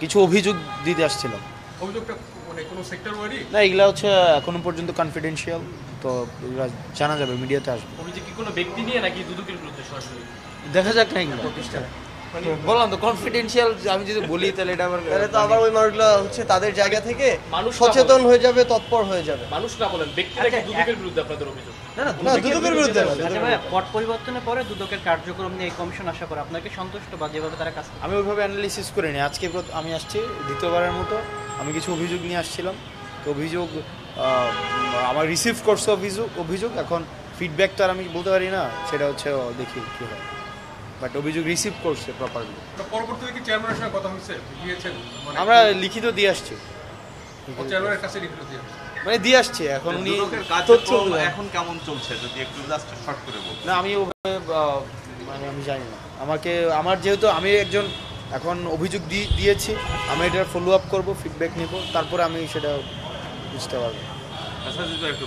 কিছু অভিযোগ দিতে আসছিলাম। অভিযোগটা মানে কোনো সেক্টর ওয়ারি? না, এগুলা হচ্ছে এখনো পর্যন্ত কনফিডেন্সিয়াল, তো এগুলা জানা যাবে, মিডিয়াতে আসবে। অভিযোগ কি কোনো ব্যক্তি নিয়ে নাকি দুদকের বিরুদ্ধে সরাসরি? দেখা যাক না এগুলো প্রতিষ্ঠান, বললাম তো কনফিডেন্সিয়াল। আমি যদি বলি তাহলে এটা তাহলে তো আবার ওই মানুষগুলো হচ্ছে তাদের জায়গা থেকে মানুষ সচেতন হয়ে যাবে, তৎপর হয়ে যাবে। মানুষ না বলেন, ব্যক্তি নাকি দুদকের বিরুদ্ধে আপনাদের অভিযোগ? না, দুদকের বিরুদ্ধে না। আচ্ছা ভাই, পট পরিবর্তনের পরে দুদকের কার্যক্রম নিয়ে এই কমিশন আশা করে আপনাকে সন্তুষ্ট বা যেভাবে তারা কাজ করে? আমি ওইভাবে অ্যানালিসিস করিনি। আজকে আমি আসছি দ্বিতীয়বারের মতো, আমি কিছু অভিযোগ নিয়ে আসছিলাম। তো অভিযোগ আমার রিসিভ করছে অভিযোগ এখন ফিডব্যাক তো আর আমি বলতে পারি না, সেটা হচ্ছে দেখি কী হয়, বাট অভিযোগ রিসিভ করছে প্রপারলি। পরবর্তীতে কি চেয়ারম্যানের সঙ্গে কথা হয়েছে, গিয়েছেন? মানে আমরা লিখিত দিয়ে আসছি, চেয়ারম্যানের কাছে লিখিত দিয়ে আসছে। মানে দিয়ে আসছি। এখন উনি তথ্য এখন কেমন চলছে যদি একটু জাস্ট শর্ট করে বলুন। না, আমি ওভাবে মানে আমি জানি না। আমার যেহেতু আমি একজন এখন অভিযোগ দিয়েছি, আমি এটার ফলো আপ করবো, ফিডব্যাক নেব, তারপরে আমি সেটা বুঝতে পারবো। আচ্ছা, যদি একটু